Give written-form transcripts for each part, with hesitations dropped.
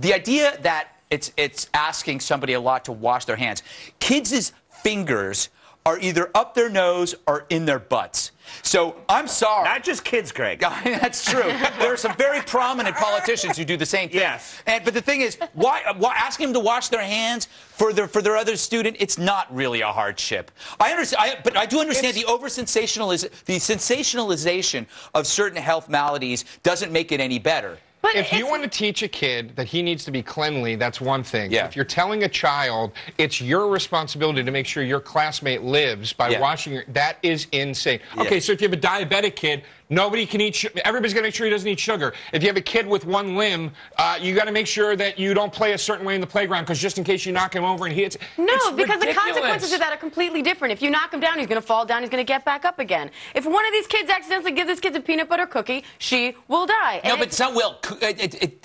the idea that it's asking somebody a lot to wash their hands. Kids' fingers are either up their nose or in their butts. So I'm sorry. Not just kids, Greg. That's true. There are some very prominent politicians who do the same thing. Yes. But the thing is, why asking them to wash their hands for their other student? It's not really a hardship. I understand, but I do understand the sensationalization of certain health maladies doesn't make it any better. But if you want to teach a kid that he needs to be cleanly, that's one thing. Yeah. If you're telling a child it's your responsibility to make sure your classmate lives by washing your... That is insane. Yeah. Okay, so if you have a diabetic kid, nobody can eat... Everybody's going to make sure he doesn't eat sugar. If you have a kid with one limb, you got to make sure that you don't play a certain way in the playground, because just in case you knock him over and he hits... No, it's because ridiculous. the consequences of that are completely different. If you knock him down, he's going to fall down, he's going to get back up again. If one of these kids accidentally gives this kid a peanut butter cookie, she will die. No, but some will.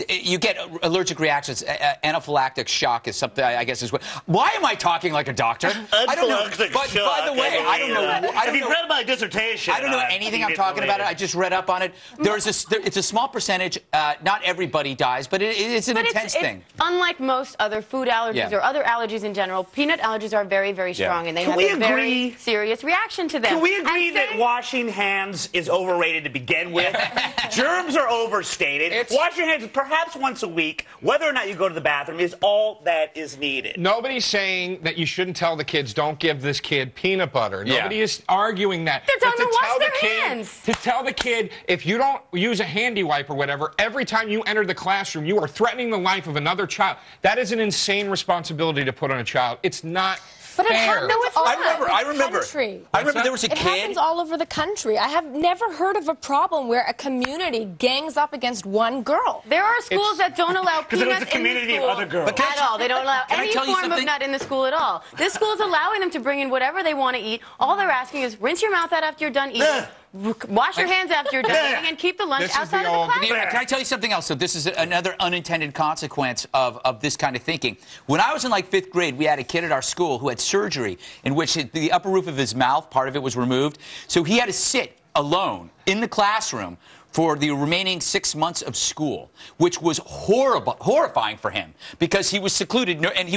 You get allergic reactions. Anaphylactic shock is something, I guess, is what... Why am I talking like a doctor? I don't know. But, by the way, I don't know... If you read my dissertation... I don't know anything I'm talking about it. I just read up on it. It's a small percentage. Not everybody dies, but it's an intense thing. Unlike most other food allergies or other allergies in general, peanut allergies are very, very strong, and they have a very serious reaction to them. Can we agree that washing hands is overrated to begin with? Germs are overstated. Wash your hands perhaps once a week, whether or not you go to the bathroom, is all that is needed. Nobody's saying that you shouldn't tell the kids, don't give this kid peanut butter. Nobody is arguing that. They're telling them to wash their hands. To tell the kid, if you don't use a handy wipe or whatever, every time you enter the classroom, you are threatening the life of another child. That is an insane responsibility to put on a child. It's not But it fair. happens all over the country. I remember there was a kid. It happens all over the country. I have never heard of a problem where a community gangs up against one girl. There are schools that don't allow peanuts in the school of other girls. at all. They don't allow any form of nut in the school at all. This school is allowing them to bring in whatever they want to eat. All they're asking is rinse your mouth out after you're done eating. Wash your hands after you're done eating, and keep the lunch outside of the classroom. Can I tell you something else? So this is another unintended consequence of this kind of thinking. When I was in like 5th grade, we had a kid at our school who had surgery in which the upper roof of his mouth, part of it was removed. So he had to sit alone in the classroom for the remaining 6 months of school, which was horrifying for him because he was secluded, and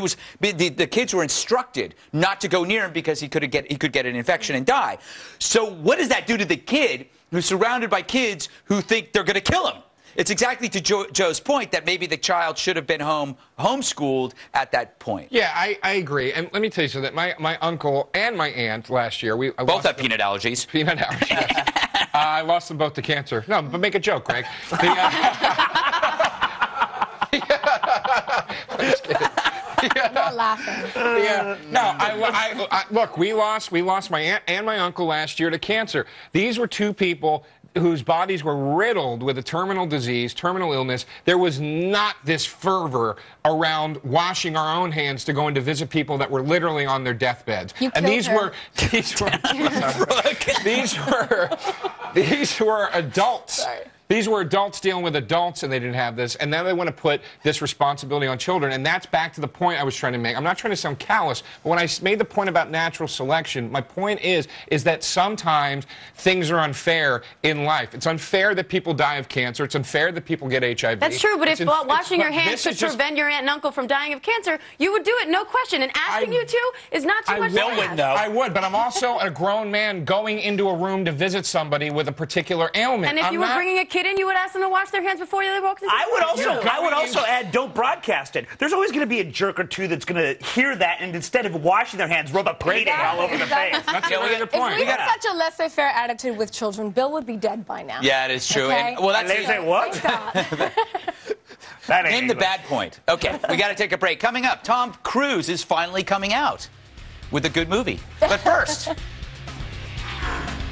the kids were instructed not to go near him because he could get an infection and die. So what does that do to the kid who's surrounded by kids who think they're going to kill him? It's exactly to Joe's point that maybe the child should have been homeschooled at that point. Yeah, I agree. And let me tell you something. My uncle and my aunt last year, both have peanut allergies. Peanut allergies. I lost them both to cancer. No, but make a joke, Greg. I'm just kidding. Not laughing. No, look, we lost my aunt and my uncle last year to cancer. These were two people whose bodies were riddled with a terminal disease, terminal illness. There was not this fervor around washing our own hands to go in to visit people that were literally on their deathbeds. And these were adults. Sorry. These were adults dealing with adults, and they didn't have this. And now they want to put this responsibility on children. And that's back to the point I was trying to make. I'm not trying to sound callous, but when I made the point about natural selection, my point is that sometimes things are unfair in life. It's unfair that people die of cancer. It's unfair that people get HIV. That's true, but if washing your hands could prevent your aunt and uncle from dying of cancer, you would do it, no question. And asking you to is not too much to ask. I would, but I'm also a grown man going into a room to visit somebody with a particular ailment. And if you were bringing a kid in, you would ask them to wash their hands before they walk into the I would also add, don't broadcast it. There's always going to be a jerk or two that's going to hear that, and instead of washing their hands, rub a paint all over their face. That's a really good point. If we had such a laissez-faire attitude with children, Bill would be dead by now. Yeah, it is true. Okay? And, well, that's they say what? Name the bad point. Okay, we got to take a break. Coming up, Tom Cruise is finally coming out with a good movie. But first,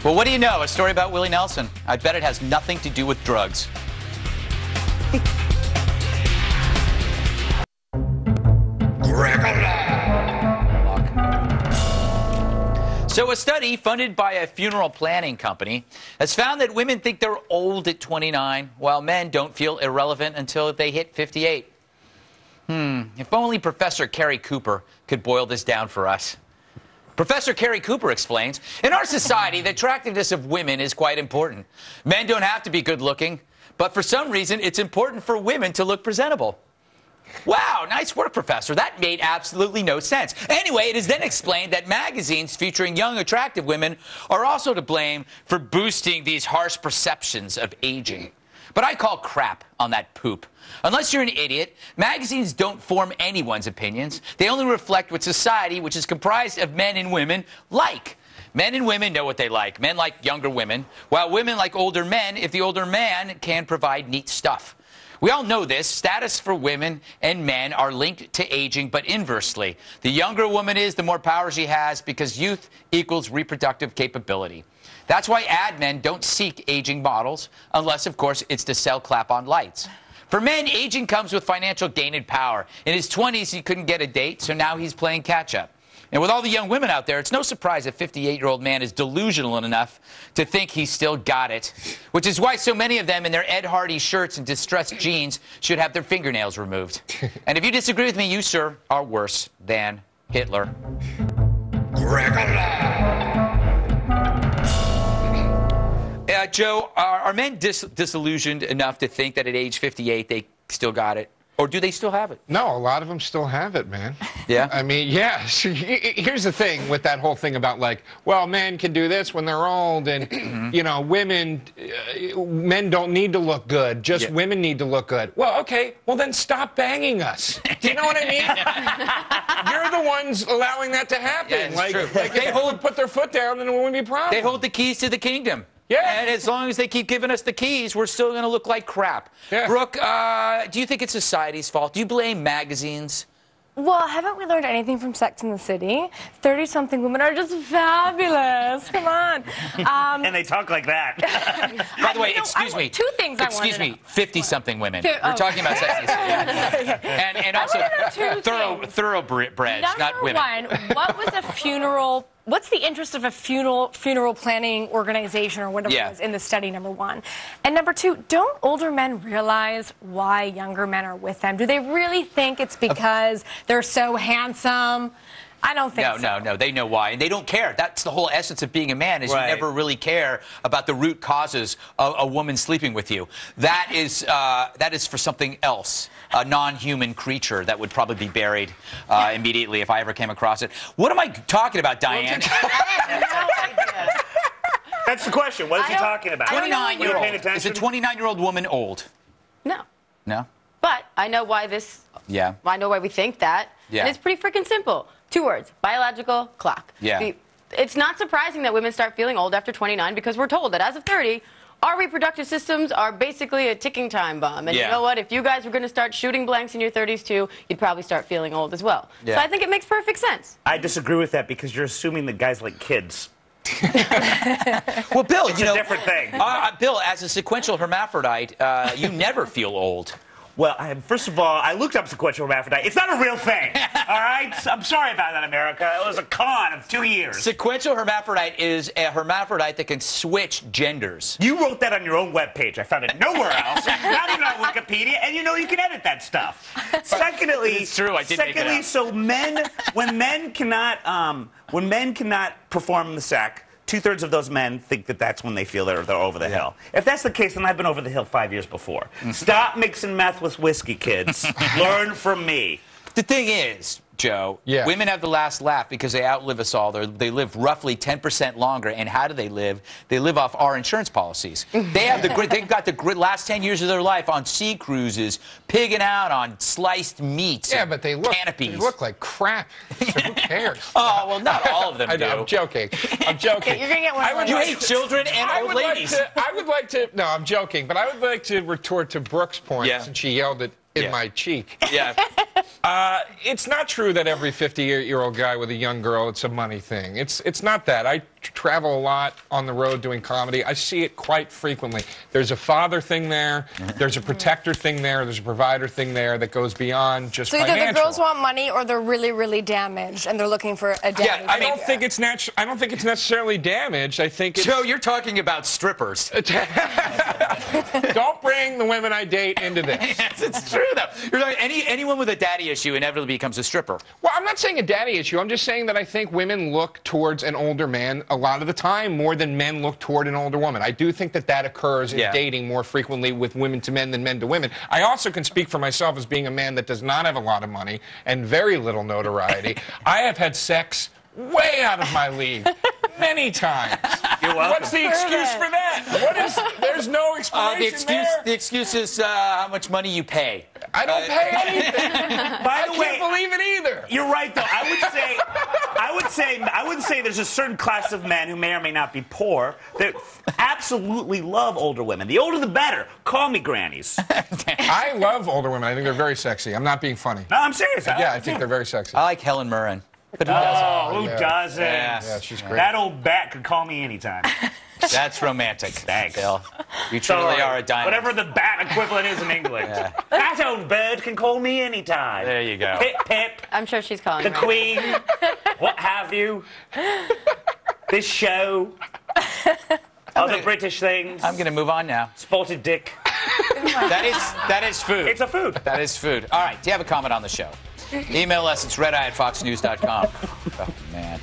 well, what do you know? A story about Willie Nelson. I bet it has nothing to do with drugs. So a study funded by a funeral planning company has found that women think they're old at 29, while men don't feel irrelevant until they hit 58. If only Professor Carrie Cooper could boil this down for us. Professor Carrie Cooper explains, in our society, the attractiveness of women is quite important. Men don't have to be good looking, but for some reason, it's important for women to look presentable. Wow, nice work, Professor. That made absolutely no sense. Anyway, it is then explained that magazines featuring young, attractive women are also to blame for boosting these harsh perceptions of aging. But I call crap on that poop. Unless you're an idiot, magazines don't form anyone's opinions. They only reflect what society, which is comprised of men and women, like. Men and women know what they like. Men like younger women, while women like older men if the older man can provide neat stuff. We all know this. Status for women and men are linked to aging, but inversely. The younger a woman is, the more power she has, because youth equals reproductive capability. That's why ad men don't seek aging models, unless, of course, it's to sell clap-on lights. For men, aging comes with financial gain and power. In his 20s, he couldn't get a date, so now he's playing catch-up. And with all the young women out there, it's no surprise a 58-year-old man is delusional enough to think he's still got it, which is why so many of them in their Ed Hardy shirts and distressed jeans should have their fingernails removed. And if you disagree with me, you, sir, are worse than Hitler. Joe, are men disillusioned enough to think that at age 58 they still got it? Or do they still have it? No, a lot of them still have it, man. Yeah? I mean, yeah. Here's the thing with that whole thing about, like, well, men can do this when they're old, and, you know, men don't need to look good. Just women need to look good. Well, okay, well, then stop banging us. Do you know what I mean? You're the ones allowing that to happen. Yeah, it's true. Like if they put their foot down, then it wouldn't be a problem. They hold the keys to the kingdom. Yeah. And as long as they keep giving us the keys, we're still going to look like crap. Yeah. Brooke, do you think it's society's fault? Do you blame magazines? Well, haven't we learned anything from Sex and the City? 30-something women are just fabulous. Come on. And they talk like that. By the way, excuse me. Two things I want to know. Excuse me, 50-something women. We're talking about Sex and the City. And also thoroughbreds, not women. Number one, what was a funeral... What's the interest of a funeral planning organization or whatever it was in the study, number one? And number two, don't older men realize why younger men are with them? Do they really think it's because they're so handsome? I don't think so. No. They know why, and they don't care. That's the whole essence of being a man, is you never really care about the root causes of a woman sleeping with you. That is for something else, a non-human creature that would probably be buried immediately if I ever came across it. What am I talking about, Diane? That's the question. What is he talking about? 29-year-old. Is a 29-year-old woman old? No. No? But I know why this... Yeah. I know why we think that. Yeah. And it's pretty freaking simple. 2 words. Biological clock. Yeah. It's not surprising that women start feeling old after 29 because we're told that as of 30, our reproductive systems are basically a ticking time bomb. And you know what? If you guys were going to start shooting blanks in your 30s too, you'd probably start feeling old as well. Yeah. So I think it makes perfect sense. I disagree with that because you're assuming that guys like kids. Well, Bill, it's a different thing. Bill, as a sequential hermaphrodite, you never feel old. Well, first of all, I looked up sequential hermaphrodite. It's not a real thing, all right? I'm sorry about that, America. It was a con of 2 years. Sequential hermaphrodite is a hermaphrodite that can switch genders. You wrote that on your own webpage. I found it nowhere else, not even on Wikipedia, and you know you can edit that stuff. Secondly, it's true. I did make it up. So when men cannot perform the sack, 2/3 of those men think that that's when they feel they're over the hill. If that's the case, then I've been over the hill 5 years before. Stop mixing meth with whiskey, kids. Learn from me. The thing is, Joe, women have the last laugh because they outlive us all. They live roughly 10% longer. And how do they live? They live off our insurance policies. They've got the last 10 years of their life on sea cruises, pigging out on sliced meats. Yeah, but they look like crap. So who cares? Oh, well, not all of them do. I'm joking. I'm joking. You're going to get one of You hate children and old ladies. No, I'm joking. But I would like to retort to Brooke's point since she yelled it in my cheek. Yeah. It's not true that every 50-year-old guy with a young girl, it's a money thing. It's not that. I travel a lot on the road doing comedy. I see it quite frequently. There's a father thing there. There's a protector thing there. There's a provider thing there that goes beyond just financial. So either the girls want money or they're really, really damaged and they're looking for a daddy. Yeah, I don't think it's necessarily damaged. I think it's... Joe, you're talking about strippers. Don't bring the women I date into this. Yes, it's true, though. You're like, anyone with a daddy issue inevitably becomes a stripper. Well, I'm not saying a daddy issue. I'm just saying that I think women look towards an older man a lot of the time more than men look toward an older woman. I do think that occurs in dating more frequently with women to men than men to women. I also can speak for myself as being a man that does not have a lot of money and very little notoriety. I have had sex way out of my league many times. You're welcome. What's the excuse for that? There's no explanation The excuse is how much money you pay. I don't pay anything. By the way, I can't believe it either. You're right, though. I would say there's a certain class of men who may or may not be poor that absolutely love older women. The older the better. Call me grannies. I love older women. I think they're very sexy. I'm not being funny. No, I'm serious. Yeah, I think they're very sexy. I like Helen Mirren. But who doesn't? Who doesn't? Yeah, she's great. That old bat could call me anytime. That's romantic. Thanks. Bill. You truly are a diamond. Whatever the bat equivalent is in England. That old bird can call me anytime. There you go. Pip, pip. I'm sure she's calling The right Queen. What have you. This show. Other British things. I'm going to move on now. Spotted dick. That is food. It's a food. That is food. All right. Do you have a comment on the show? Email us. It's redeye@foxnews.com. Oh, man.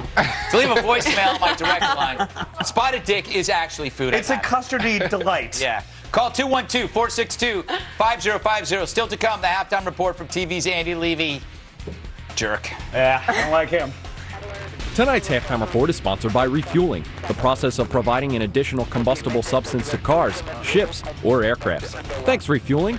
To leave a voicemail on my direct line. Spotted dick is actually food. It's a custardy delight. Yeah. Call 212-462-5050. Still to come, the halftime report from TV's Andy Levy. Jerk. Yeah, I don't like him. Tonight's halftime report is sponsored by refueling, the process of providing an additional combustible substance to cars, ships, or aircrafts. Thanks, refueling.